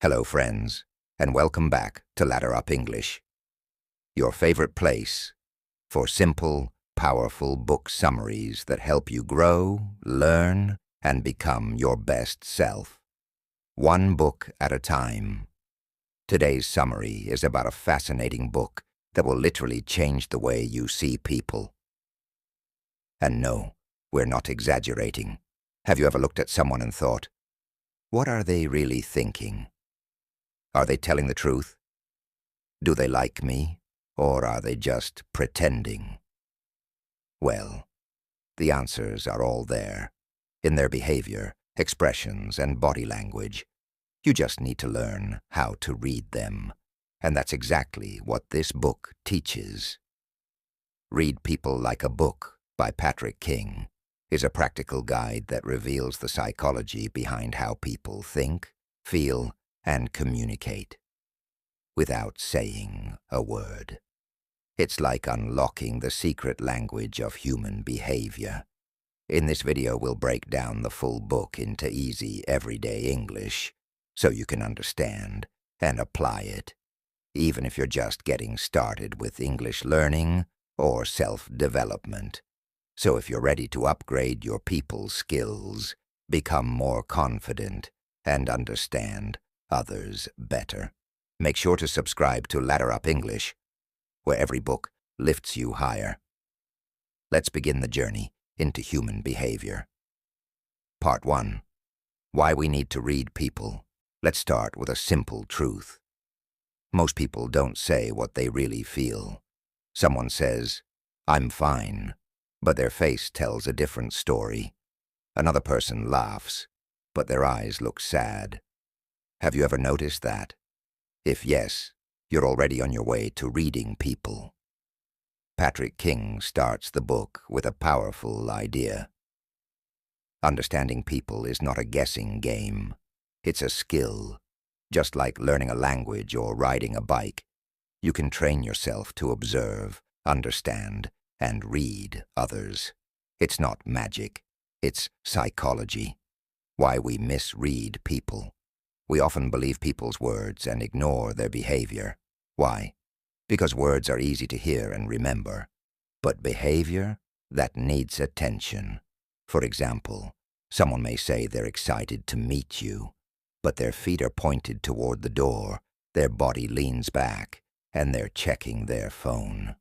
Hello, friends, and welcome back to Ladder Up English, your favorite place for simple, powerful book summaries that help you grow, learn, and become your best self. One book at a time. Today's summary is about a fascinating book that will literally change the way you see people. And no, we're not exaggerating. Have you ever looked at someone and thought, what are they really thinking? Are they telling the truth? Do they like me, or are they just pretending? Well, the answers are all there, in their behavior, expressions, and body language. You just need to learn how to read them, and that's exactly what this book teaches. Read People Like a Book by Patrick King is a practical guide that reveals the psychology behind how people think, feel, and communicate without saying a word. It's like unlocking the secret language of human behavior. In this video, we'll break down the full book into easy, everyday English so you can understand and apply it, even if you're just getting started with English learning or self-development. So if you're ready to upgrade your people skills, become more confident, and understand others better, make sure to subscribe to Ladder Up English, where every book lifts you higher. Let's begin the journey into human behavior. Part 1. Why we need to read people. Let's start with a simple truth. Most people don't say what they really feel. Someone says, "I'm fine," but their face tells a different story. Another person laughs, but their eyes look sad. Have you ever noticed that? If yes, you're already on your way to reading people. Patrick King starts the book with a powerful idea. Understanding people is not a guessing game. It's a skill. Just like learning a language or riding a bike, you can train yourself to observe, understand, and read others. It's not magic. It's psychology. Why we misread people. We often believe people's words and ignore their behavior. Why? Because words are easy to hear and remember. But behavior, that needs attention. For example, someone may say they're excited to meet you, but their feet are pointed toward the door, their body leans back, and they're checking their phone.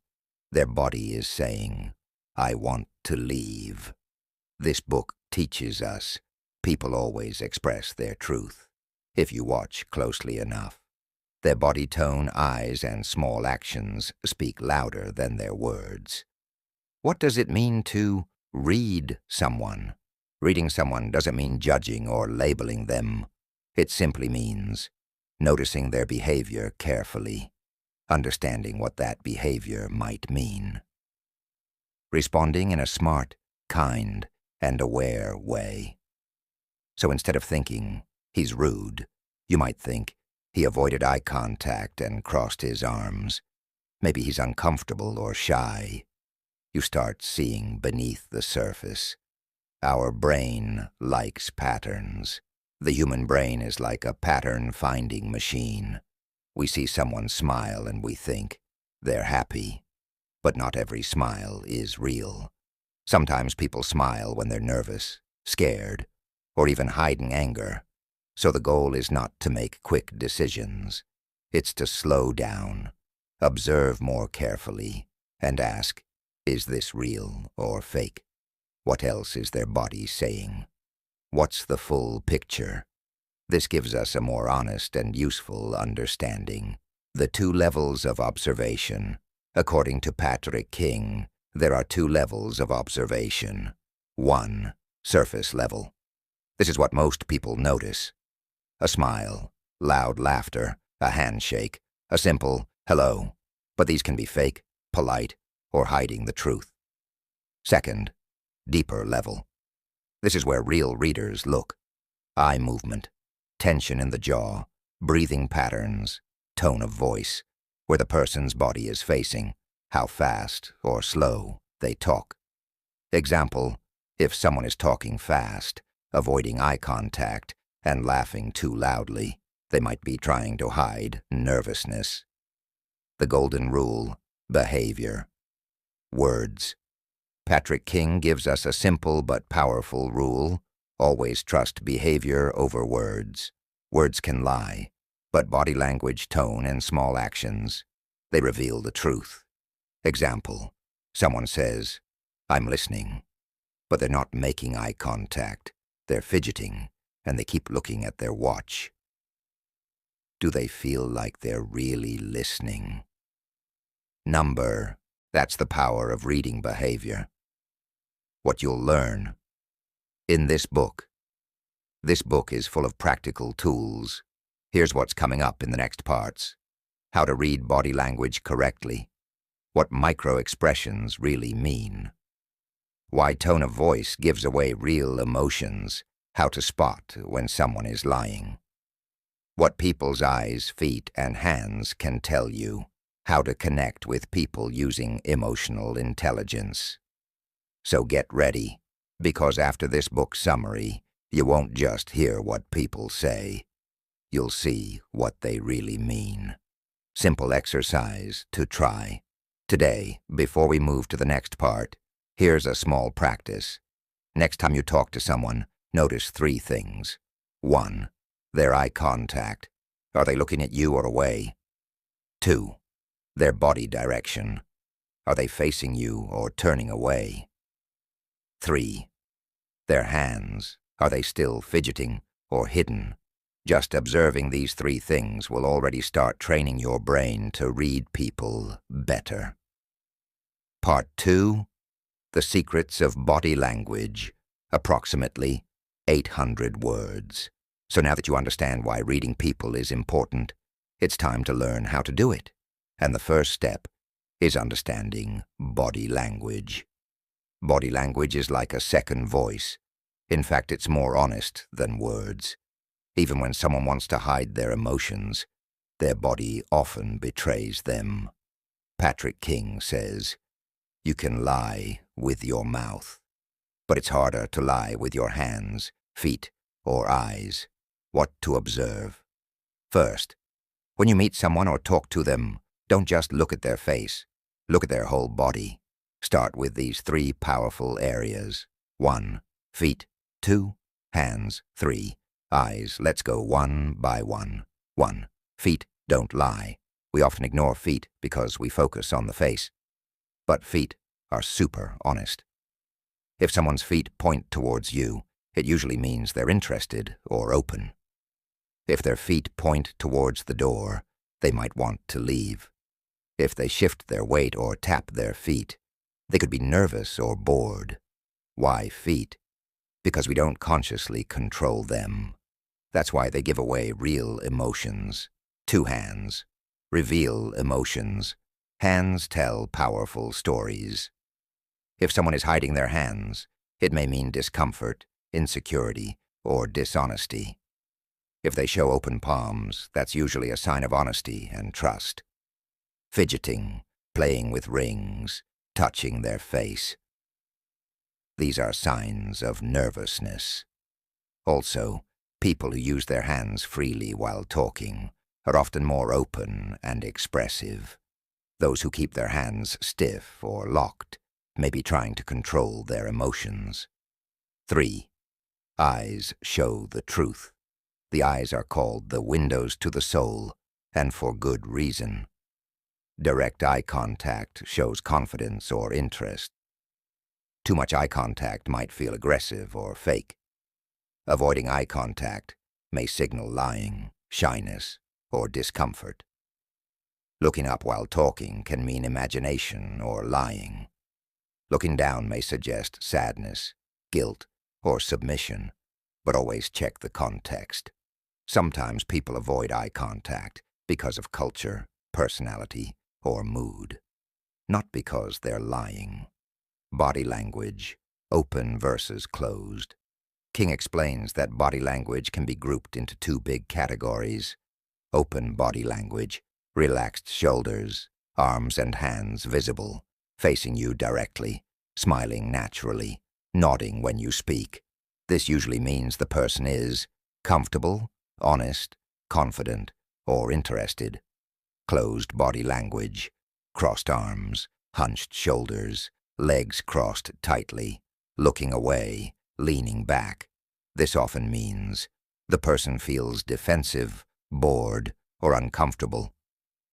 Their body is saying, "I want to leave." This book teaches us people always express their truth. If you watch closely enough, their body tone, eyes, and small actions speak louder than their words. What does it mean to read someone? Reading someone doesn't mean judging or labeling them. It simply means noticing their behavior carefully, understanding what that behavior might mean. Responding in a smart, kind, and aware way. So instead of thinking, "He's rude," you might think, "He avoided eye contact and crossed his arms. Maybe he's uncomfortable or shy." You start seeing beneath the surface. Our brain likes patterns. The human brain is like a pattern-finding machine. We see someone smile and we think they're happy. But not every smile is real. Sometimes people smile when they're nervous, scared, or even hiding anger. So the goal is not to make quick decisions. It's to slow down, observe more carefully, and ask, is this real or fake? What else is their body saying? What's the full picture? This gives us a more honest and useful understanding. The 2 levels of observation. According to Patrick King, there are 2 levels of observation. 1. Surface level. This is what most people notice. A smile, loud laughter, a handshake, a simple hello. But these can be fake, polite, or hiding the truth. 2. Deeper level. This is where real readers look. Eye movement, tension in the jaw, breathing patterns, tone of voice, where the person's body is facing, how fast or slow they talk. Example, if someone is talking fast, avoiding eye contact, and laughing too loudly, They might be trying to hide nervousness. The golden rule: behavior. Words. Patrick King gives us a simple but powerful rule: always trust behavior over words. Words can lie, but body language, tone, and small actions, they reveal the truth. Example: someone says, "I'm listening," but they're not making eye contact. They're fidgeting, and they keep looking at their watch. Do they feel like they're really listening? Number. That's the power of reading behavior. What you'll learn in this book. This book is full of practical tools. Here's what's coming up in the next parts: how to read body language correctly, what microexpressions really mean, why tone of voice gives away real emotions, how to spot when someone is lying, what people's eyes, feet, and hands can tell you, how to connect with people using emotional intelligence. So get ready, because after this book summary, you won't just hear what people say. You'll see what they really mean. Simple exercise to try. Today, before we move to the next part, here's a small practice. Next time you talk to someone, notice 3 things. 1. Their eye contact. Are they looking at you or away? 2. Their body direction. Are they facing you or turning away? 3. Their hands. Are they still fidgeting or hidden? Just observing these 3 things will already start training your brain to read people better. Part 2. The Secrets of Body Language. Approximately 800 words. So now that you understand why reading people is important, it's time to learn how to do it. And the first step is understanding body language. Body language is like a second voice. In fact, it's more honest than words. Even when someone wants to hide their emotions, their body often betrays them. Patrick King says, "You can lie with your mouth, but it's harder to lie with your hands, feet, or eyes." What to observe? First, when you meet someone or talk to them, don't just look at their face. Look at their whole body. Start with these 3 powerful areas. 1. Feet. 2. Hands. 3. Eyes. Let's go one by one. 1. Feet don't lie. We often ignore feet because we focus on the face. But feet are super honest. If someone's feet point towards you, it usually means they're interested or open. If their feet point towards the door, they might want to leave. If they shift their weight or tap their feet, they could be nervous or bored. Why feet? Because we don't consciously control them. That's why they give away real emotions. 2 hands. Reveal emotions. Hands tell powerful stories. If someone is hiding their hands, it may mean discomfort, insecurity, or dishonesty. If they show open palms, that's usually a sign of honesty and trust. Fidgeting, playing with rings, touching their face. These are signs of nervousness. Also, people who use their hands freely while talking are often more open and expressive. Those who keep their hands stiff or locked may be trying to control their emotions. 3. Eyes show the truth. The eyes are called the windows to the soul, and for good reason. Direct eye contact shows confidence or interest. Too much eye contact might feel aggressive or fake. Avoiding eye contact may signal lying, shyness, or discomfort. Looking up while talking can mean imagination or lying. Looking down may suggest sadness, guilt, or submission, but always check the context. Sometimes people avoid eye contact because of culture, personality, or mood, not because they're lying. Body language, open versus closed. King explains that body language can be grouped into 2 big categories. Open body language, relaxed shoulders, arms and hands visible, facing you directly, smiling naturally, nodding when you speak. This usually means the person is comfortable, honest, confident, or interested. Closed body language, crossed arms, hunched shoulders, legs crossed tightly, looking away, leaning back. This often means the person feels defensive, bored, or uncomfortable.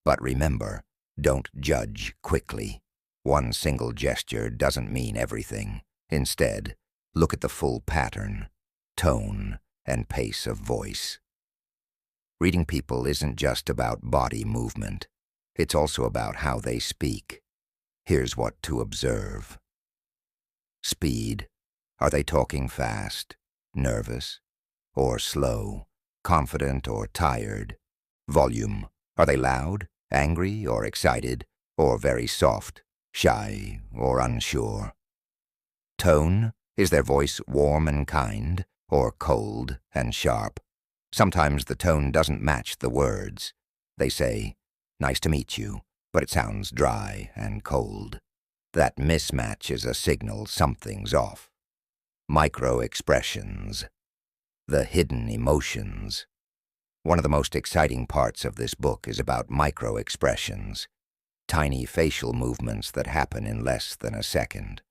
But remember, don't judge quickly. One single gesture doesn't mean everything. Instead, look at the full pattern, tone, and pace of voice. Reading people isn't just about body movement. It's also about how they speak. Here's what to observe. Speed. Are they talking fast, nervous, or slow, confident or tired? Volume. Are they loud, angry or excited, or very soft, shy or unsure? Tone. Is their voice warm and kind, or cold and sharp? Sometimes the tone doesn't match the words. They say, "Nice to meet you," but it sounds dry and cold. That mismatch is a signal something's off. Microexpressions. The hidden emotions. One of the most exciting parts of this book is about microexpressions, tiny facial movements that happen in less than a second.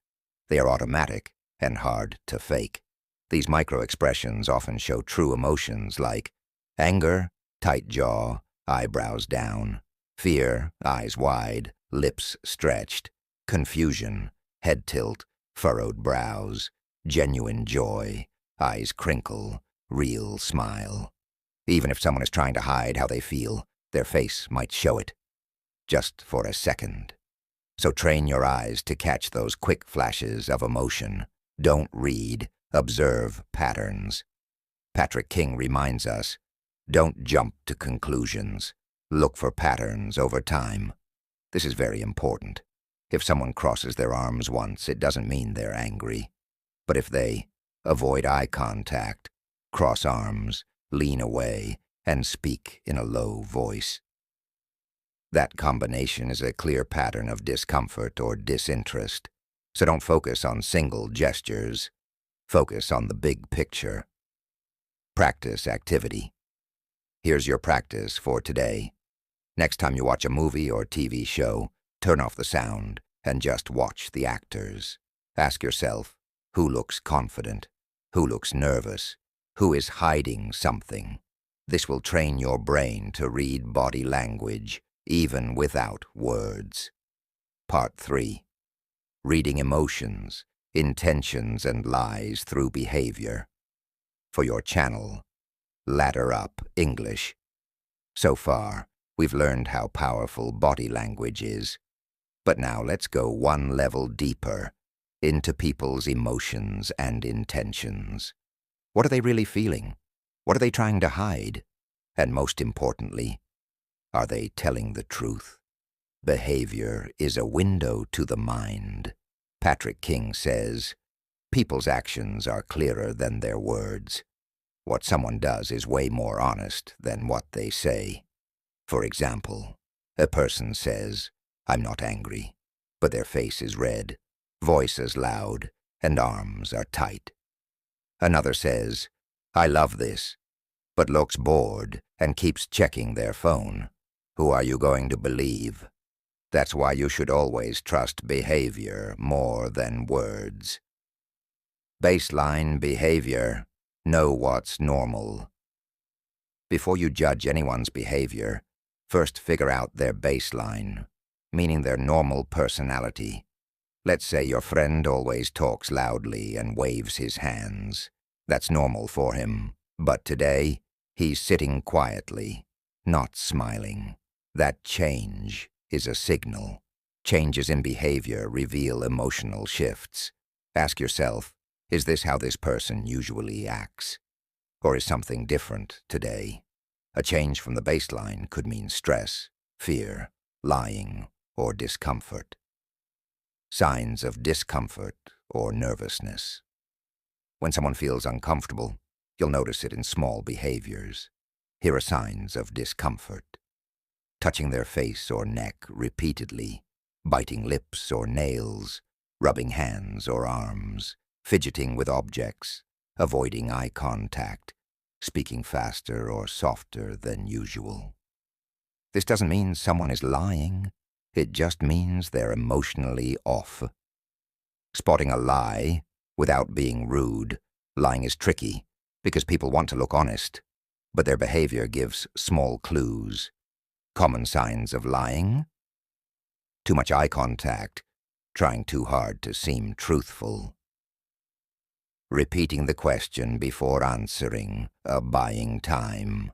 They are automatic and hard to fake. These microexpressions often show true emotions like anger, tight jaw, eyebrows down; fear, eyes wide, lips stretched; confusion, head tilt, furrowed brows; genuine joy, eyes crinkle, real smile. Even if someone is trying to hide how they feel, their face might show it, just for a second. So train your eyes to catch those quick flashes of emotion. Don't read, observe patterns. Patrick King reminds us, don't jump to conclusions. Look for patterns over time. This is very important. If someone crosses their arms once, it doesn't mean they're angry. But if they avoid eye contact, cross arms, lean away, and speak in a low voice, that combination is a clear pattern of discomfort or disinterest. So don't focus on single gestures. Focus on the big picture. Practice activity. Here's your practice for today. Next time you watch a movie or TV show, turn off the sound and just watch the actors. Ask yourself, who looks confident? Who looks nervous? Who is hiding something? This will train your brain to read body language, even without words. Part 3. Reading emotions, intentions, and lies through behavior. For your channel, Ladder Up English. So far, we've learned how powerful body language is. But now let's go one level deeper into people's emotions and intentions. What are they really feeling? What are they trying to hide? And most importantly, are they telling the truth? Behavior is a window to the mind. Patrick King says, people's actions are clearer than their words. What someone does is way more honest than what they say. For example, a person says, "I'm not angry," but their face is red, voice is loud, and arms are tight. Another says, "I love this," but looks bored and keeps checking their phone. Who are you going to believe? That's why you should always trust behavior more than words. Baseline behavior. Know what's normal. Before you judge anyone's behavior, first figure out their baseline, meaning their normal personality. Let's say your friend always talks loudly and waves his hands. That's normal for him. But today, he's sitting quietly, not smiling. That change is a signal. Changes in behavior reveal emotional shifts. Ask yourself, is this how this person usually acts? Or is something different today? A change from the baseline could mean stress, fear, lying, or discomfort. Signs of discomfort or nervousness. When someone feels uncomfortable, you'll notice it in small behaviors. Here are signs of discomfort: touching their face or neck repeatedly, biting lips or nails, rubbing hands or arms, fidgeting with objects, avoiding eye contact, speaking faster or softer than usual. This doesn't mean someone is lying. It just means they're emotionally off. Spotting a lie without being rude. Lying is tricky because people want to look honest, but their behavior gives small clues. Common signs of lying: too much eye contact, trying too hard to seem truthful, repeating the question before answering, buying time,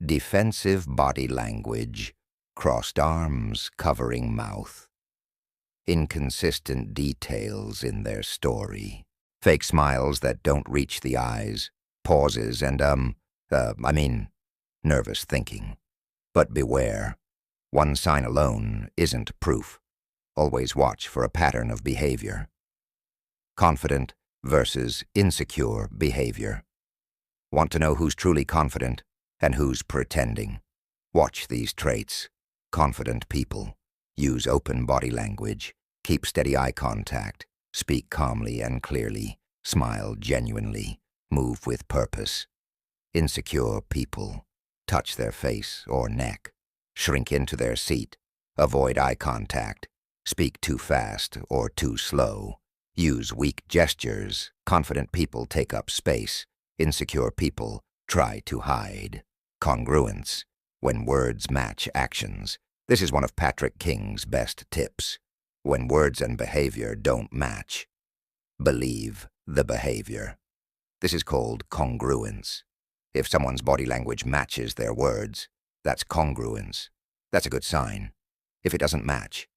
defensive body language, crossed arms covering mouth, inconsistent details in their story, fake smiles that don't reach the eyes, pauses and nervous thinking. But beware, one sign alone isn't proof. Always watch for a pattern of behavior. Confident versus insecure behavior. Want to know who's truly confident and who's pretending? Watch these traits. Confident people use open body language, keep steady eye contact, speak calmly and clearly, smile genuinely, move with purpose. Insecure people touch their face or neck, shrink into their seat, avoid eye contact, speak too fast or too slow, use weak gestures. Confident people take up space. Insecure people try to hide. Congruence, when words match actions. This is one of Patrick King's best tips. When words and behavior don't match, believe the behavior. This is called congruence. If someone's body language matches their words, that's congruence. That's a good sign. If it doesn't match,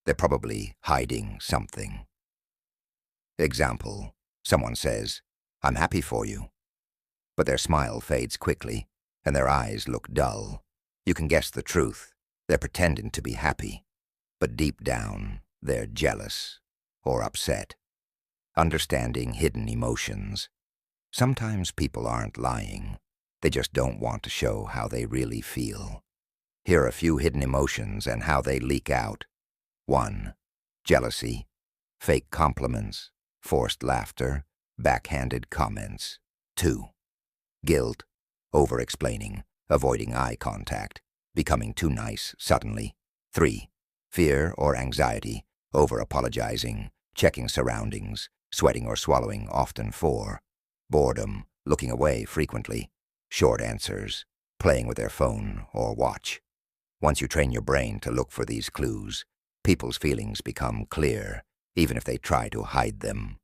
they're probably hiding something. Example: someone says, "I'm happy for you," but their smile fades quickly and their eyes look dull. You can guess the truth. They're pretending to be happy, but deep down, they're jealous or upset. Understanding hidden emotions. Sometimes people aren't lying. They just don't want to show how they really feel. Here are a few hidden emotions and how they leak out. 1. Jealousy, fake compliments, forced laughter, backhanded comments. 2. Guilt, over-explaining, avoiding eye contact, becoming too nice suddenly. 3. Fear or anxiety, over-apologizing, checking surroundings, sweating or swallowing often. 4. Boredom, looking away frequently, short answers, playing with their phone or watch. Once you train your brain to look for these clues, people's feelings become clear, even if they try to hide them.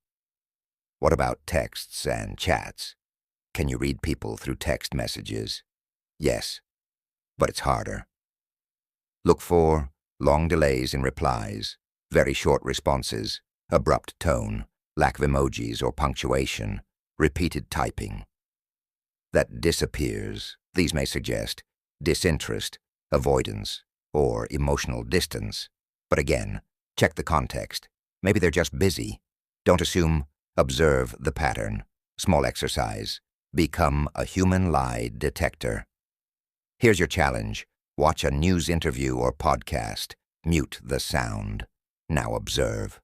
What about texts and chats? Can you read people through text messages? Yes, but it's harder. Look for long delays in replies, very short responses, abrupt tone, lack of emojis or punctuation, repeated typing. That disappears. These may suggest disinterest, avoidance, or emotional distance. But again, check the context. Maybe they're just busy. Don't assume. Observe the pattern. Small exercise. Become a human lie detector. Here's your challenge. Watch a news interview or podcast. Mute the sound. Now observe.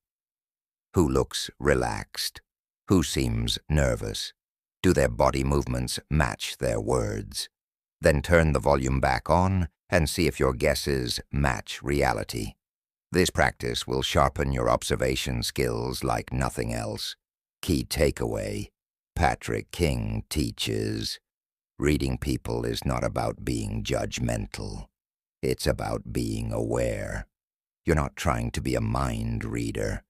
Who looks relaxed? Who seems nervous? Do their body movements match their words? Then turn the volume back on and see if your guesses match reality. This practice will sharpen your observation skills like nothing else. Key takeaway: Patrick King teaches, reading people is not about being judgmental. It's about being aware. You're not trying to be a mind reader.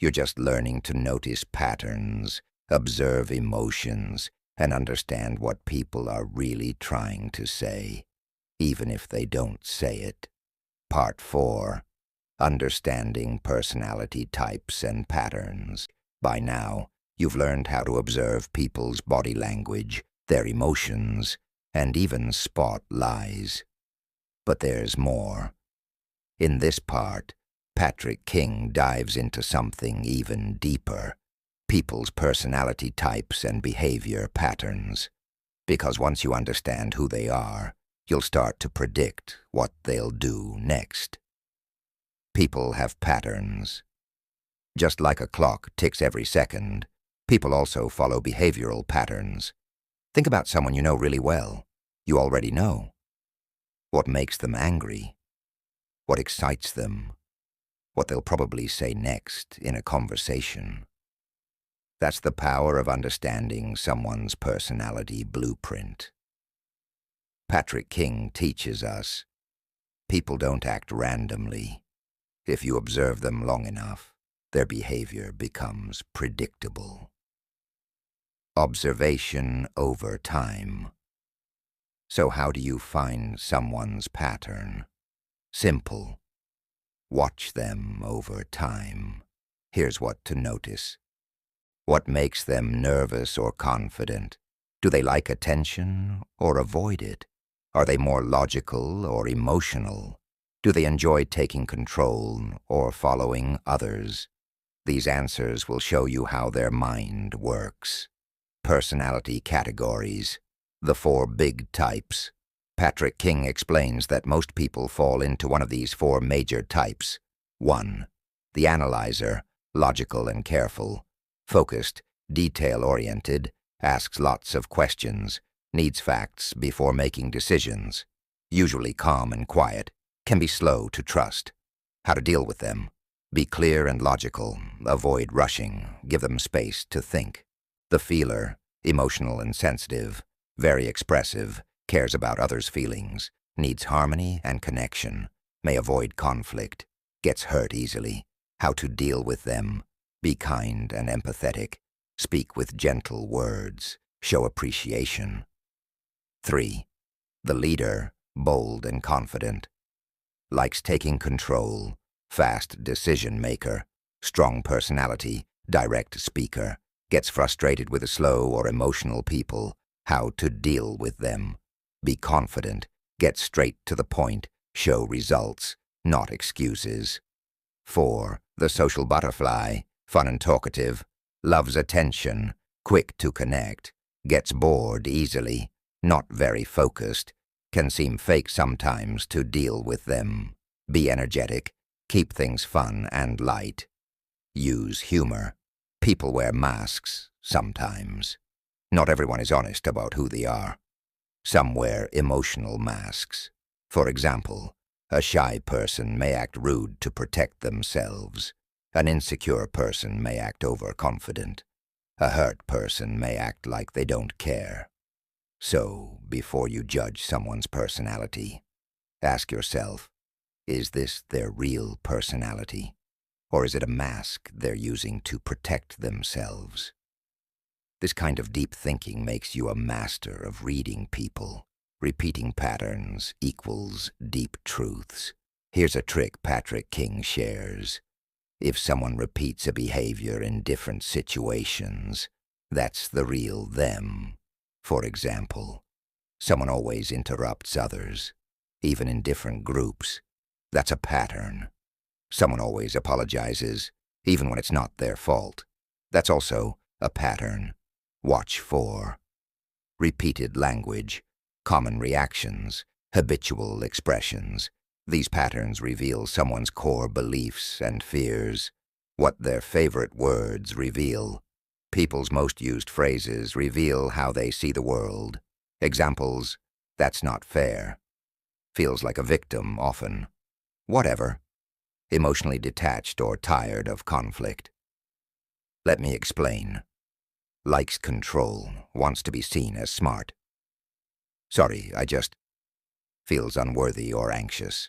You're just learning to notice patterns, observe emotions, and understand what people are really trying to say, even if they don't say it. Part 4. Understanding personality types and patterns. By now, you've learned how to observe people's body language, their emotions, and even spot lies. But there's more. In this part, Patrick King dives into something even deeper: people's personality types and behavior patterns. Because once you understand who they are, you'll start to predict what they'll do next. People have patterns. Just like a clock ticks every second, people also follow behavioral patterns. Think about someone you know really well. You already know. What makes them angry? What excites them? What they'll probably say next in a conversation. That's the power of understanding someone's personality blueprint. Patrick King teaches us, people don't act randomly. If you observe them long enough, their behavior becomes predictable. Observation over time. So how do you find someone's pattern? Simple. Watch them over time. Here's what to notice. What makes them nervous or confident? Do they like attention or avoid it? Are they more logical or emotional? Do they enjoy taking control or following others? These answers will show you how their mind works. Personality categories. The 4 big types. Patrick King explains that most people fall into one of these 4 major types. 1. The analyzer, logical and careful. Focused, detail-oriented, asks lots of questions, needs facts before making decisions. Usually calm and quiet, can be slow to trust. How to deal with them. Be clear and logical, avoid rushing, give them space to think. The feeler, emotional and sensitive, very expressive, cares about others' feelings, needs harmony and connection, may avoid conflict, gets hurt easily. How to deal with them. Be kind and empathetic, speak with gentle words, show appreciation. 3. The leader, bold and confident, likes taking control, fast decision maker, strong personality, direct speaker, gets frustrated with slow or emotional people. How to deal with them. Be confident, get straight to the point, show results, not excuses. 4. The social butterfly, fun and talkative, loves attention, quick to connect, gets bored easily, not very focused, can seem fake sometimes to deal with them. Be energetic, keep things fun and light. Use humor. People wear masks, sometimes. Not everyone is honest about who they are. Some wear emotional masks. For example, a shy person may act rude to protect themselves. An insecure person may act overconfident. A hurt person may act like they don't care. So, before you judge someone's personality, ask yourself, is this their real personality? Or is it a mask they're using to protect themselves? This kind of deep thinking makes you a master of reading people. Repeating patterns equals deep truths. Here's a trick Patrick King shares. If someone repeats a behavior in different situations, that's the real them. For example, someone always interrupts others, even in different groups. That's a pattern. Someone always apologizes, even when it's not their fault. That's also a pattern. Watch for repeated language, common reactions, habitual expressions. These patterns reveal someone's core beliefs and fears. What their favorite words reveal. People's most used phrases reveal how they see the world. Examples, that's not fair. Feels like a victim often. Whatever. Emotionally detached or tired of conflict. Let me explain. Likes control, wants to be seen as smart. Sorry, I just feels unworthy or anxious.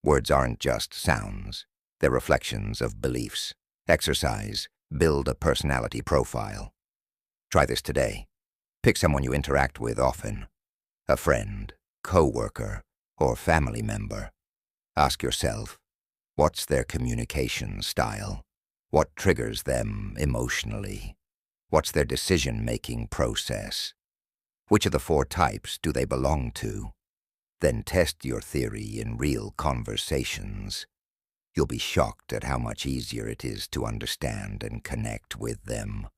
Words aren't just sounds. They're reflections of beliefs. Exercise, build a personality profile. Try this today. Pick someone you interact with often. A friend, co-worker, or family member. Ask yourself, what's their communication style? What triggers them emotionally? What's their decision-making process? Which of the 4 types do they belong to? Then test your theory in real conversations. You'll be shocked at how much easier it is to understand and connect with them.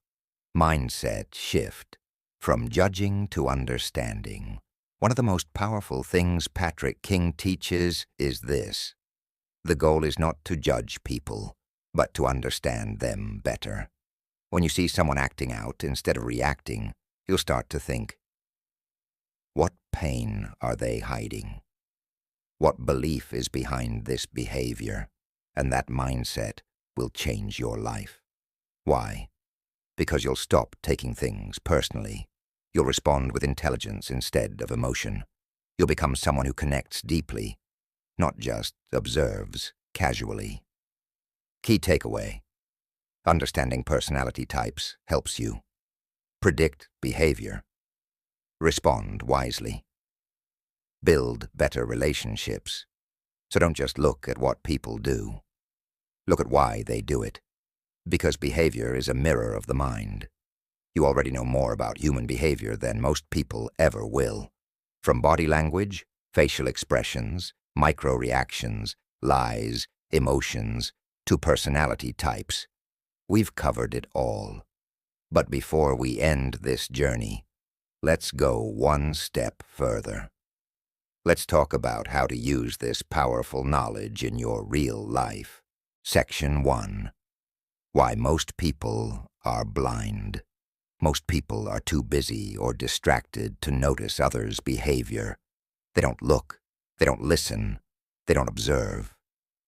Mindset shift. From judging to understanding. One of the most powerful things Patrick King teaches is this. The goal is not to judge people, but to understand them better. When you see someone acting out instead of reacting, you'll start to think, What pain are they hiding? What belief is behind this behavior? And that mindset will change your life. Why? Because you'll stop taking things personally. You'll respond with intelligence instead of emotion. You'll become someone who connects deeply, not just observes casually. Key takeaway: understanding personality types helps you predict behavior, respond wisely, build better relationships. So don't just look at what people do. Look at why they do it. Because behavior is a mirror of the mind. You already know more about human behavior than most people ever will. From body language, facial expressions, micro-reactions, lies, emotions, to personality types. We've covered it all. But before we end this journey, let's go one step further. Let's talk about how to use this powerful knowledge in your real life. Section 1. Why most people are blind. Most people are too busy or distracted to notice others' behavior. They don't look, they don't listen, they don't observe.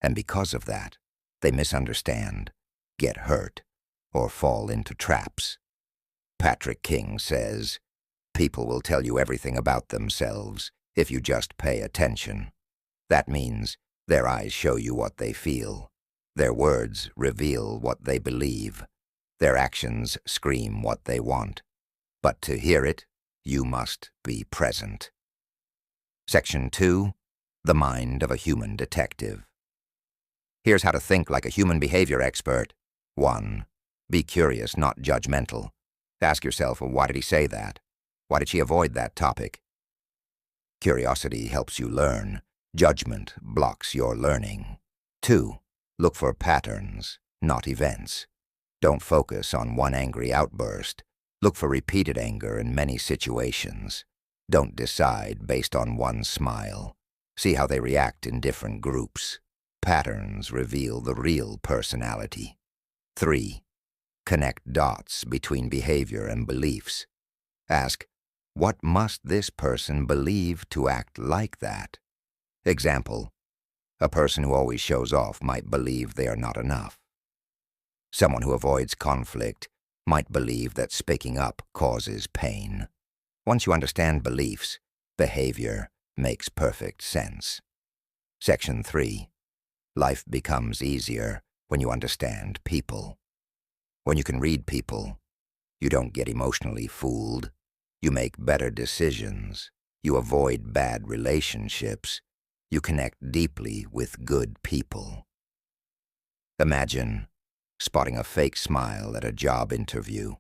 And because of that, they misunderstand, get hurt, or fall into traps. Patrick King says, "People will tell you everything about themselves if you just pay attention." That means their eyes show you what they feel. Their words reveal what they believe. Their actions scream what they want. But to hear it, you must be present. Section 2. The mind of a human detective. Here's how to think like a human behavior expert. 1. Be curious, not judgmental. Ask yourself, why did he say that? Why did she avoid that topic? Curiosity helps you learn. Judgment blocks your learning. 2. Look for patterns, not events. Don't focus on one angry outburst. Look for repeated anger in many situations. Don't decide based on one smile. See how they react in different groups. Patterns reveal the real personality. 3. Connect dots between behavior and beliefs. Ask, what must this person believe to act like that? Example, a person who always shows off might believe they are not enough. Someone who avoids conflict might believe that speaking up causes pain. Once you understand beliefs, behavior makes perfect sense. Section 3. Life becomes easier when you understand people. When you can read people, you don't get emotionally fooled. You make better decisions. You avoid bad relationships. You connect deeply with good people. Imagine spotting a fake smile at a job interview,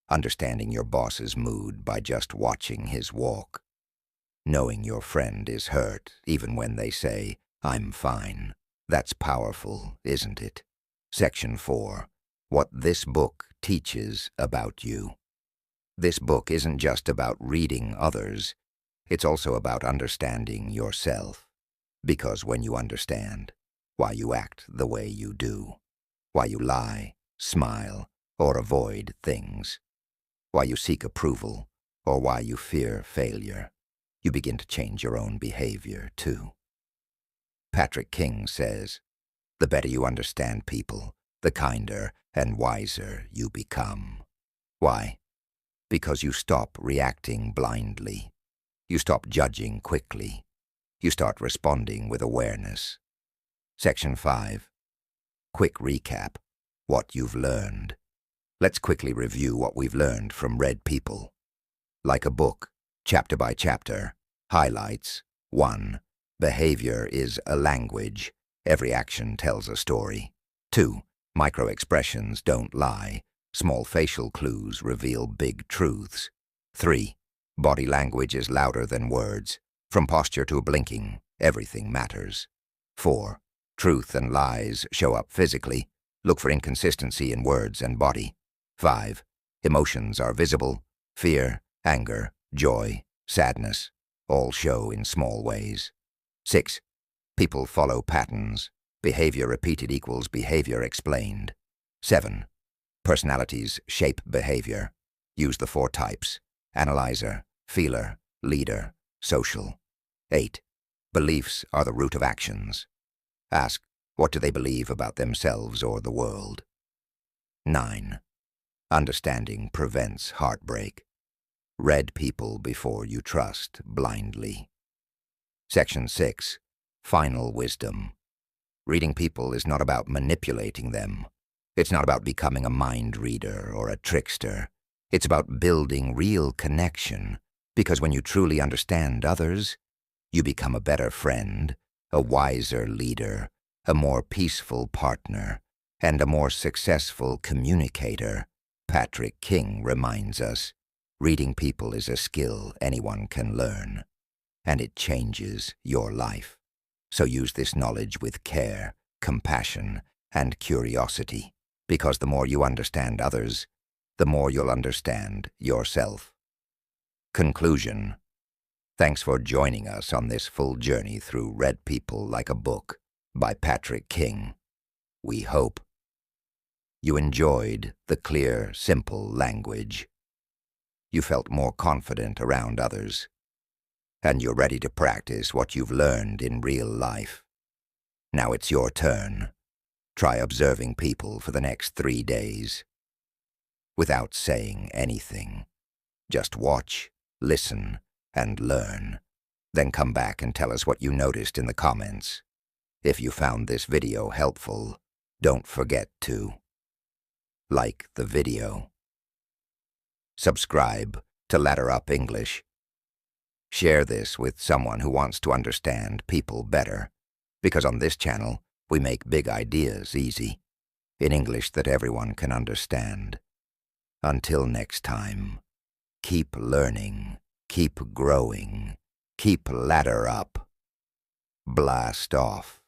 understanding your boss's mood by just watching his walk, knowing your friend is hurt even when they say, "I'm fine." That's powerful, isn't it? Section 4. What this book teaches about you. This book isn't just about reading others. It's also about understanding yourself. Because when you understand why you act the way you do, why you lie, smile, or avoid things, why you seek approval, or why you fear failure, you begin to change your own behavior too. Patrick King says, the better you understand people, the kinder and wiser you become. Why? Because you stop reacting blindly. You stop judging quickly. You start responding with awareness. Section 5. Quick recap. What you've learned. Let's quickly review what we've learned from Read People. Like a book, chapter by chapter. Highlights. 1. Behavior is a language. Every action tells a story. 2. Microexpressions don't lie. Small facial clues reveal big truths. 3. Body language is louder than words. From posture to blinking, everything matters. 4. Truth and lies show up physically. Look for inconsistency in words and body. 5. Emotions are visible. Fear, anger, joy, sadness, all show in small ways. 6. People follow patterns. Behavior repeated equals behavior explained. 7. Personalities shape behavior. Use the 4 types: analyzer, feeler, leader, social. 8. Beliefs are the root of actions. Ask, what do they believe about themselves or the world? 9. Understanding prevents heartbreak. Read people before you trust blindly. Section 6. Final wisdom. Reading people is not about manipulating them. It's not about becoming a mind reader or a trickster. It's about building real connection, because when you truly understand others, you become a better friend, a wiser leader, a more peaceful partner, and a more successful communicator. Patrick King reminds us, reading people is a skill anyone can learn, and it changes your life. So use this knowledge with care, compassion, and curiosity, because the more you understand others, the more you'll understand yourself. Conclusion. Thanks for joining us on this full journey through Read People Like a Book by Patrick King. We hope you enjoyed the clear, simple language. You felt more confident around others, and you're ready to practice what you've learned in real life. Now it's your turn. Try observing people for the next 3 days. Without saying anything. Just watch, listen, and learn. Then come back and tell us what you noticed in the comments. If you found this video helpful, don't forget to like the video, subscribe to Ladder Up English, share this with someone who wants to understand people better, because on this channel, we make big ideas easy, in English that everyone can understand. Until next time, keep learning, keep growing, keep ladder up, blast off.